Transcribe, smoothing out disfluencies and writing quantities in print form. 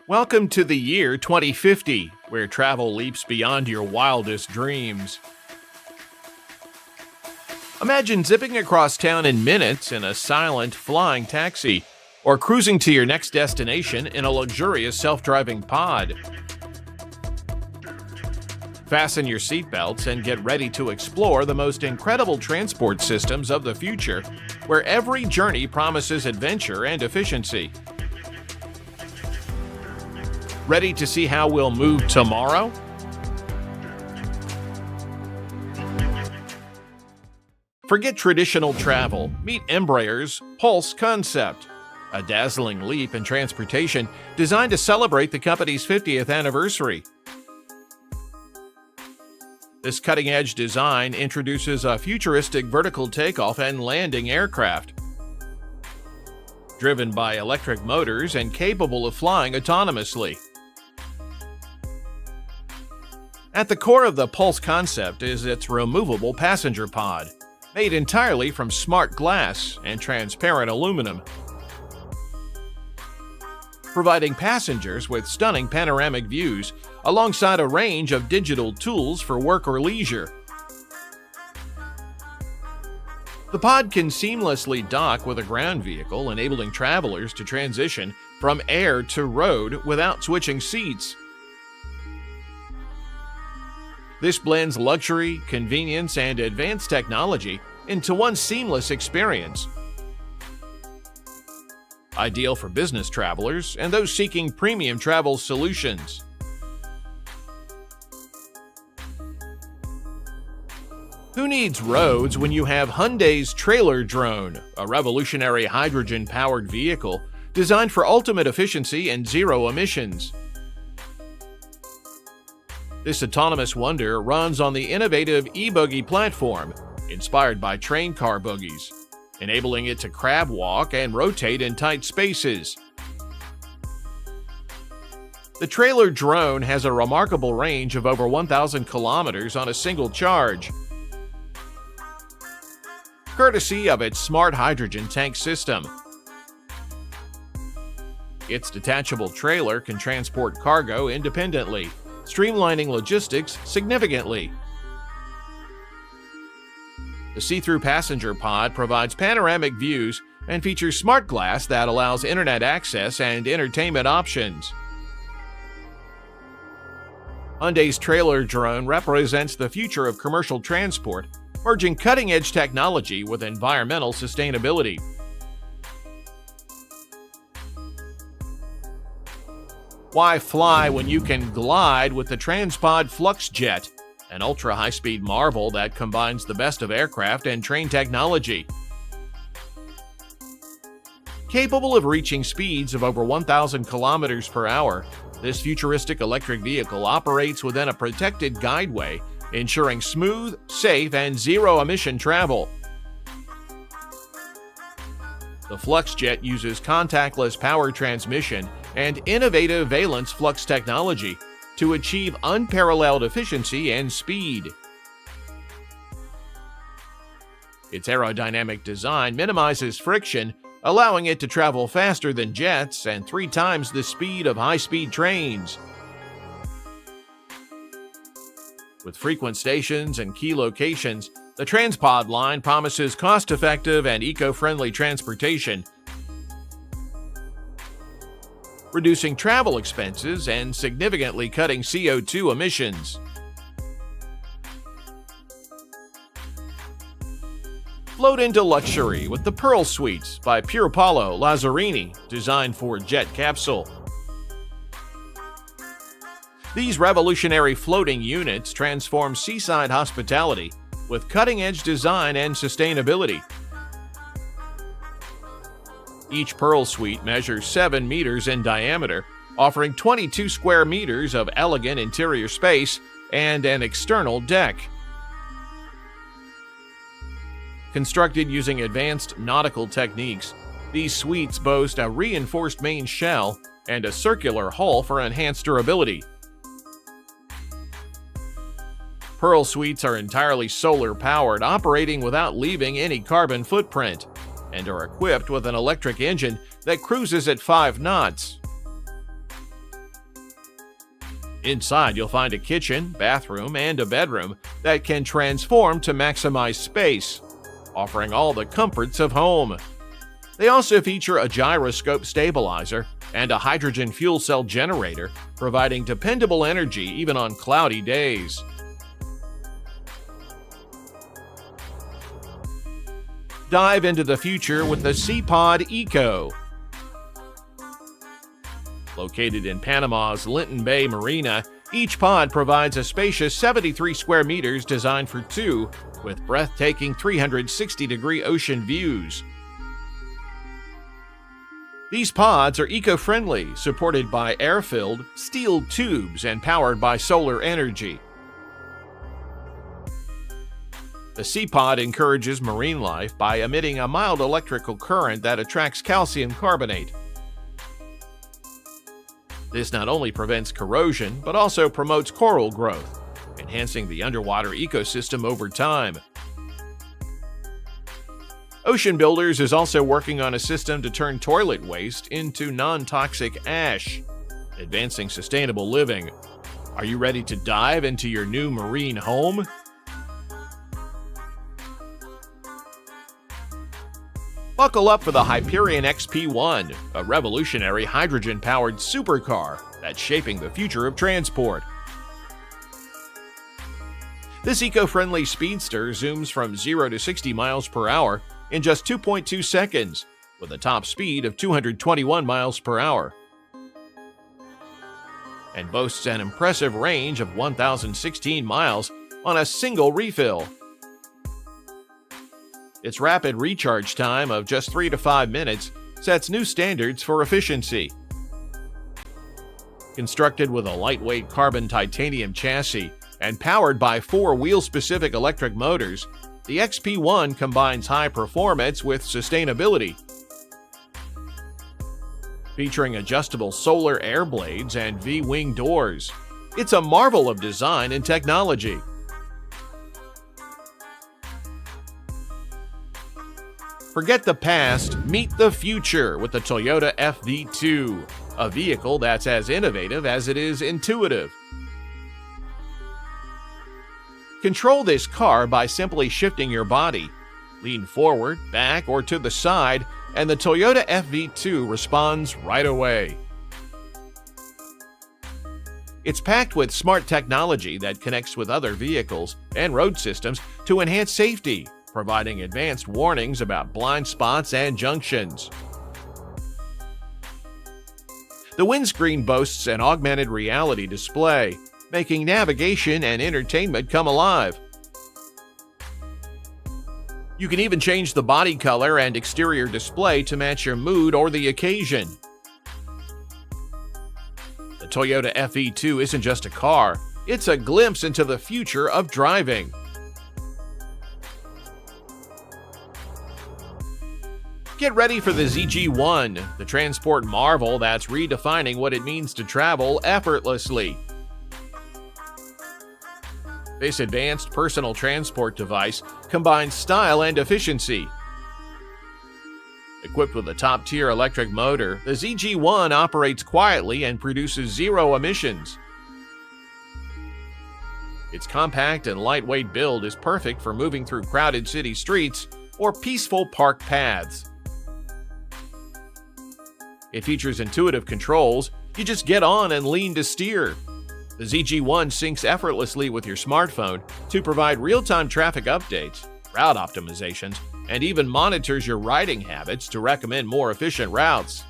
Welcome to the year 2050, where travel leaps beyond your wildest dreams. Imagine zipping across town in minutes in a silent, flying taxi, or cruising to your next destination in a luxurious self-driving pod. Fasten your seatbelts and get ready to explore the most incredible transport systems of the future, where every journey promises adventure and efficiency. Ready to see how we'll move tomorrow? Forget traditional travel. Meet Embraer's Pulse concept, a dazzling leap in transportation designed to celebrate the company's 50th anniversary. This cutting-edge design introduces a futuristic vertical takeoff and landing aircraft, driven by electric motors and capable of flying autonomously. At the core of the Pulse concept is its removable passenger pod, made entirely from smart glass and transparent aluminum, providing passengers with stunning panoramic views alongside a range of digital tools for work or leisure. The pod can seamlessly dock with a ground vehicle, enabling travelers to transition from air to road without switching seats. This blends luxury, convenience, and advanced technology into one seamless experience. Ideal for business travelers and those seeking premium travel solutions. Who needs roads when you have Hyundai's Trailer Drone, a revolutionary hydrogen-powered vehicle designed for ultimate efficiency and zero emissions? This autonomous wonder runs on the innovative e-buggy platform, inspired by train car buggies, enabling it to crab walk and rotate in tight spaces. The Trailer Drone has a remarkable range of over 1,000 kilometers on a single charge, courtesy of its smart hydrogen tank system. Its detachable trailer can transport cargo independently, streamlining logistics significantly. The see-through passenger pod provides panoramic views and features smart glass that allows internet access and entertainment options. Hyundai's Trailer Drone represents the future of commercial transport, merging cutting-edge technology with environmental sustainability. Why fly when you can glide with the TransPod FluxJet, an ultra-high-speed marvel that combines the best of aircraft and train technology? Capable of reaching speeds of over 1,000 kilometers per hour, this futuristic electric vehicle operates within a protected guideway, ensuring smooth, safe, and zero-emission travel. The FluxJet uses contactless power transmission and innovative valence flux technology to achieve unparalleled efficiency and speed. Its aerodynamic design minimizes friction, allowing it to travel faster than jets and 3 times the speed of high-speed trains. With frequent stations and key locations, the TransPod line promises cost-effective and eco-friendly transportation, reducing travel expenses and significantly cutting CO2 emissions. Float into luxury with the Pearl Suites by Pierpaolo Lazzarini, designed for jet capsule. These revolutionary floating units transform seaside hospitality with cutting-edge design and sustainability. Each Pearl Suite measures 7 meters in diameter, offering 22 square meters of elegant interior space and an external deck. Constructed using advanced nautical techniques, these suites boast a reinforced main shell and a circular hull for enhanced durability. Pearl Suites are entirely solar-powered, operating without leaving any carbon footprint, and are equipped with an electric engine that cruises at 5 knots. Inside, you'll find a kitchen, bathroom, and a bedroom that can transform to maximize space, offering all the comforts of home. They also feature a gyroscope stabilizer and a hydrogen fuel cell generator, providing dependable energy even on cloudy days. Dive into the future with the SeaPod Eco. Located in Panama's Linton Bay Marina, each pod provides a spacious 73 square meters designed for two, with breathtaking 360-degree ocean views. These pods are eco-friendly, supported by air-filled steel tubes and powered by solar energy. The SeaPod encourages marine life by emitting a mild electrical current that attracts calcium carbonate. This not only prevents corrosion, but also promotes coral growth, enhancing the underwater ecosystem over time. Ocean Builders is also working on a system to turn toilet waste into non-toxic ash, advancing sustainable living. Are you ready to dive into your new marine home? Buckle up for the Hyperion XP1, a revolutionary hydrogen-powered supercar that's shaping the future of transport. This eco-friendly speedster zooms from 0 to 60 miles per hour in just 2.2 seconds, with a top speed of 221 miles per hour, and boasts an impressive range of 1,016 miles on a single refill. Its rapid recharge time of just 3 to 5 minutes sets new standards for efficiency. Constructed with a lightweight carbon titanium chassis and powered by 4 wheel-specific electric motors, the XP1 combines high performance with sustainability. Featuring adjustable solar air blades and V-wing doors, it's a marvel of design and technology. Forget the past, meet the future with the Toyota FV2, a vehicle that's as innovative as it is intuitive. Control this car by simply shifting your body. Lean forward, back, or to the side, and the Toyota FV2 responds right away. It's packed with smart technology that connects with other vehicles and road systems to enhance safety, providing advanced warnings about blind spots and junctions. The windscreen boasts an augmented reality display, making navigation and entertainment come alive. You can even change the body color and exterior display to match your mood or the occasion. The Toyota FV2 isn't just a car, it's a glimpse into the future of driving. Get ready for the ZG1, the transport marvel that's redefining what it means to travel effortlessly. This advanced personal transport device combines style and efficiency. Equipped with a top-tier electric motor, the ZG1 operates quietly and produces 0 emissions. Its compact and lightweight build is perfect for moving through crowded city streets or peaceful park paths. It features intuitive controls. You just get on and lean to steer. The ZG1 syncs effortlessly with your smartphone to provide real-time traffic updates, route optimizations, and even monitors your riding habits to recommend more efficient routes.